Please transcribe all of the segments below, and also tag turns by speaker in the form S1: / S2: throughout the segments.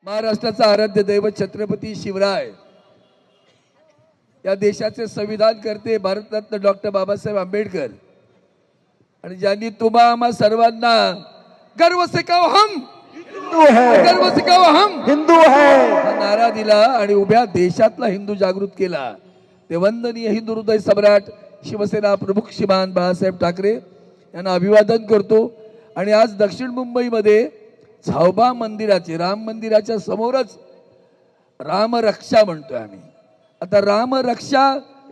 S1: महाराष्ट्राचा आराध्य दैवत छत्रपती शिवराय, या देशाचे संविधान करते भारतरत्न डॉक्टर बाबासाहेब आंबेडकर, आणि ज्यांनी तुम्हा आम्हा सर्वांना गर्व से कहो हम
S2: हिंदू है,
S1: गर्व से कहो हम
S2: हिंदू है
S1: हा नारा दिला आणि उभ्या देशातला हिंदू जागृत केला, ते वंदनीय हिंदू हृदय सम्राट शिवसेना प्रमुख श्रीमान बाळासाहेब ठाकरे यांना अभिवादन करतो। आणि आज दक्षिण मुंबईमध्ये झावबा मंदिराचे, राम मंदिराच्या समोरच रामरक्षा म्हणतोय आम्ही। आता रामरक्षा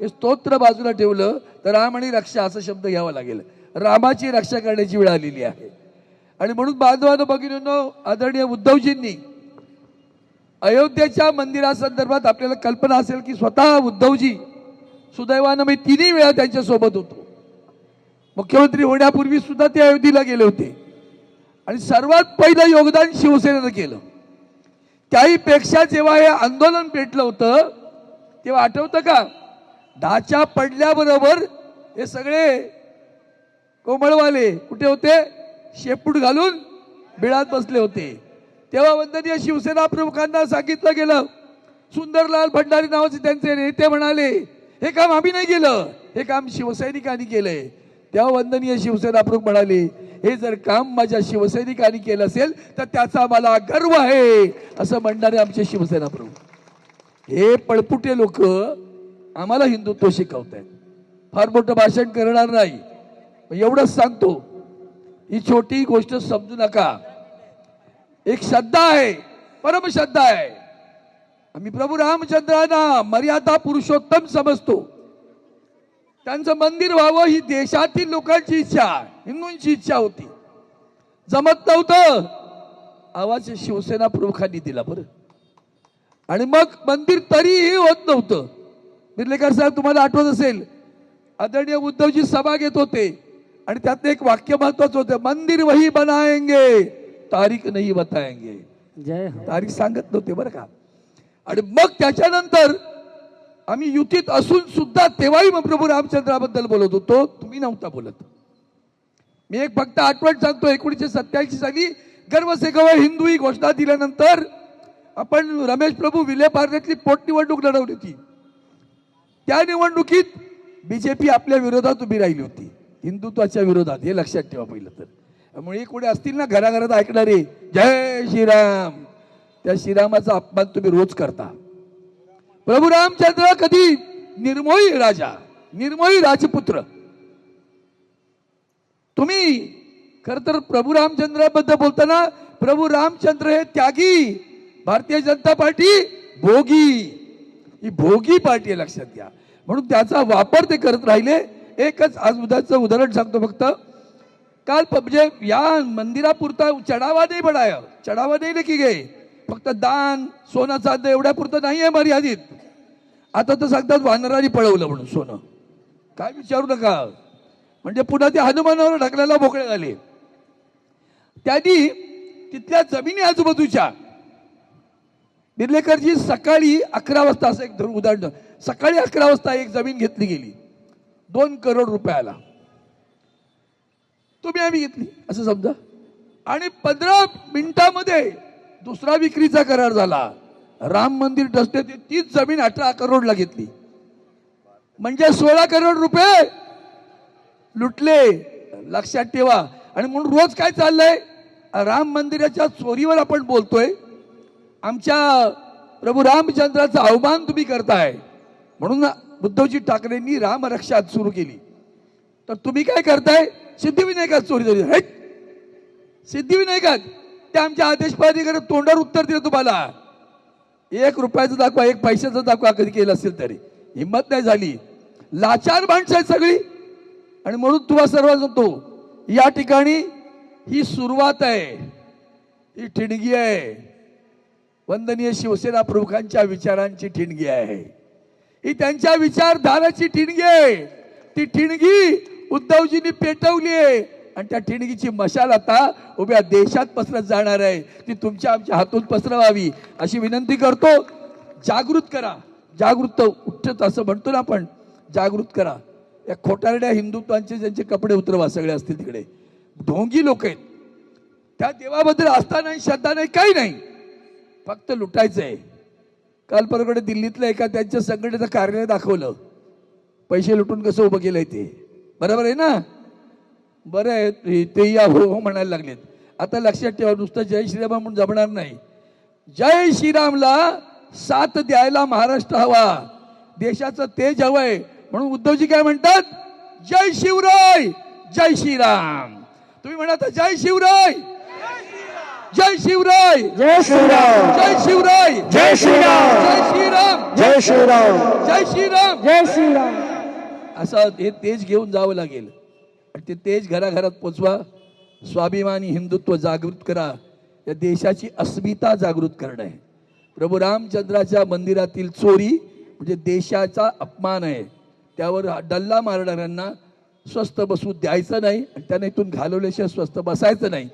S1: हे स्तोत्र बाजूला ठेवलं तर राम आणि रक्षा असा शब्द घ्यावा लागेल, रामाची रक्षा करण्याची वेळ आलेली आहे। आणि म्हणून बांधवांनो भगिनींनो, आदरणीय उद्धवजींनी अयोध्येच्या मंदिरासंदर्भात आपल्याला कल्पना असेल की स्वतः उद्धवजी, सुदैवानं मी 3 वेळा त्यांच्या सोबत होतो, मुख्यमंत्री होण्यापूर्वी सुद्धा ते अयोध्येला गेले होते आणि सर्वात पहिलं योगदान शिवसेनेनं केलं। त्याही पेक्षा जेव्हा हे आंदोलन पेटलं होतं तेव्हा आठवतं का, ढाचा पडल्याबरोबर हे सगळे कोमळवाले कुठे होते, शेपूट घालून बिळात बसले होते। तेव्हा वंदनीय शिवसेना प्रमुखांना सांगितलं गेलं, सुंदरलाल भंडारी नावाचे त्यांचे नेते म्हणाले हे काम आम्ही नाही केलं, हे काम शिवसैनिकांनी केलंय। तेव्हा वंदनीय शिवसेना प्रमुख म्हणाले हे जर काम माझ्या शिवसैनिकांनी केलं असेल तर त्याचा मला गर्व आहे, असं म्हणणारे आमचे शिवसेना प्रमुख। हे पळपुटे लोक आम्हाला हिंदुत्व शिकवतायत, फार मोठं भाषण करणार नाही, एवढंच सांगतो, ही छोटी गोष्ट समजू नका। एक श्रद्धा आहे, परम श्रद्धा आहे, आम्ही प्रभू रामचंद्रांना मर्यादा पुरुषोत्तम समजतो, त्यांचं मंदिर व्हावं ही देशातील लोकांची इच्छा, हिंदूंची इच्छा होती। जमत नव्हतं, आवाज शिवसेना प्रमुखांनी दिला बरं, आणि मग मंदिर तरीही होत नव्हतं। बिर्लेकर साहेब, तुम्हाला आठवत असेल, आदरणीय उद्धवजी सभा घेत होते आणि त्यात एक वाक्य महत्वाचं होतं, मंदिर वही बनाएंगे तारीख नाही बताएंगे।
S2: जय हो।
S1: तारीख सांगत नव्हते बरं का। आणि मग त्याच्यानंतर आम्ही युतीत असून सुद्धा तेव्हाही मग प्रभू रामचंद्राबद्दल बोलत होतो, तुम्ही नव्हता बोलत। मी एक फक्त आठवण सांगतो, 1987 साली गर्व से कहो हिंदू ही घोषणा दिल्यानंतर आपण रमेश प्रभू विलेपार्ल्यातली पोटनिवडणूक लढवली होती। त्या निवडणुकीत बीजेपी आपल्या विरोधात उभी राहिली होती, हिंदुत्वाच्या विरोधात, हे लक्षात ठेवा पहिलं तर। त्यामुळे कोणी असतील ना घराघरात ऐकणारे जय श्रीराम, त्या श्रीरामाचा अपमान तुम्ही रोज करता। प्रभू रामचंद्र कधी निर्मोही राजा, निर्मोही राजपुत्र, तुम्ही खर तर प्रभू रामचंद्राबद्दल बोलताना प्रभू रामचंद्र हे त्यागी, भारतीय जनता पार्टी भोगी, ही भोगी पार्टी आहे, लक्षात घ्या। म्हणून त्याचा वापर ते करत राहिले। एकच आज उदाहरणाचं उदाहरण सांगतो फक्त, काल म्हणजे या मंदिरापुरता चढावा नाही बढ़ाया, चढावा नाही लेखी गे, फक्त दान सोनं चांदी एवढ्या पुरतं नाही आहे मर्यादित। आता तर सांगतात वानरांनी पळवलं म्हणून सोनं, काय विचारू नका, म्हणजे पुन्हा ते हनुमानावर ढकलायला मोकळे झाले। त्यांनी तिथल्या जमिनी आजूबाजूच्या, बिर्लेकरजी सकाळी 11 वाजता, असं एक उदाहरण, सकाळी 11 वाजता एक जमीन घेतली गेली 2 करोड रुपयाला, तुम्ही आम्ही घेतली असं समजा, आणि 15 मिनिटांमध्ये दुसरा विक्रीचा करार झाला। राम मंदिर ट्रस्टने तीच जमीन 18 करोडला घेतली, म्हणजे 16 करोड रुपये लुटले, लक्षात ठेवा। आणि म्हणून रोज काय चाललंय, राम मंदिराच्या चोरीवर आपण बोलतोय, आमच्या प्रभू रामचंद्राचा अवमान तुम्ही करताय, म्हणून उद्धवजी ठाकरेंनी रामरक्षा सुरू केली। तर तुम्ही काय करताय, सिद्धिविनायकात चोरी झाली, हेट सिद्धिविनायकात, ते आमच्या आदेश प्राधिकरणाने तोंडावर उत्तर दिलं तुम्हाला, 1 रुपयाचं दाखवा, 1 पैशाचं दाखवा, कधी केलं असेल तरी हिंमत नाही झाली। लाचार माणसं आहेत सगळी, आणि म्हणून तुम्हाला सर्व सांगतो, या ठिकाणी ही सुरुवात आहे, ही ठिणगी आहे, वंदनीय शिवसेना प्रमुखांच्या विचारांची ठिणगी आहे, ही त्यांच्या विचारधाराची ठिणगी आहे। ती ठिणगी उद्धवजींनी पेटवली आहे आणि त्या ठिणगीची मशाल आता उभ्या देशात पसरत जाणार आहे, ती तुमच्या आमच्या हातून पसरवावी अशी विनंती करतो। जागृत करा, जागृत उठत असं म्हणतो ना आपण, जागृत करा। या खोटारड्या हिंदुत्वांचे ज्यांचे कपडे उतरवा, सगळे असतील तिकडे ढोंगी लोक आहेत, त्या देवाबद्दल आस्था नाही, श्रद्धा नाही, काही नाही, फक्त लुटायचंय. काल परकडे दिल्लीतलं एका त्यांच्या संघटनेचं कार्यालय दाखवलं, पैसे लुटून कसं उभं केलंय ते. बरोबर आहे ना? बरं आहे, ते या हो हो म्हणायला लागलेत. आता लक्षात ठेवा, नुसतं जय श्रीराम म्हणून जमणार नाही. जय श्रीरामला साथ द्यायला महाराष्ट्र हवा, देशाचं तेज हवंय. म्हणून उद्धवजी काय म्हणतात? जय शिवराय, जय श्रीराम. तुम्ही म्हणा तर जय शिवराय, जय शिवराय,
S2: जय श्रीराम,
S1: जय शिवराय,
S2: जय श्रीराम,
S1: जय श्रीराम,
S2: जय श्रीराम,
S1: जय श्रीराम.
S2: जय श्रीराम.
S1: असं हे तेज घेऊन जावं लागेल आणि ते तेज घराघरात पोचवा. स्वाभिमानी हिंदुत्व जागृत करा. या देशाची अस्मिता जागृत करणं आहे. प्रभू रामचंद्राच्या मंदिरातील चोरी म्हणजे देशाचा अपमान आहे. त्यावर डल्ला मारणाऱ्यांना स्वस्थ बसू द्यायचं नाही आणि त्यांना इथून घालवल्याशिवाय स्वस्थ बसायचं नाही.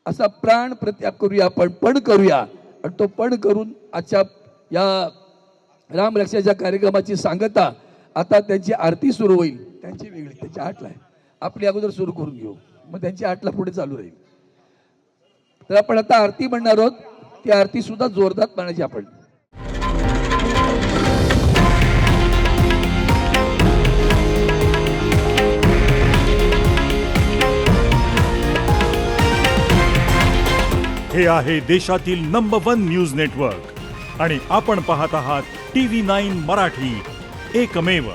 S1: असा प्राण प्रत्याग करूया, आपण पण करूया. आणि तो पण करून आजच्या या रामरक्षाच्या कार्यक्रमाची सांगता. आता त्यांची आरती सुरू होईल. त्यांची वेगळी, त्यांची 8ला आहे, आपली अगोदर सुरू करून घेऊ, मग त्यांची 8ला पुढे चालू राहील. तर आपण आता आरती म्हणणार आहोत. ती आरती सुद्धा जोरदार म्हणायची आपण.
S3: हे आहे देशातील नंबर 1 न्यूज नेटवर्क आणि आपण पाहत आहात TV9 मराठी, एकमेव.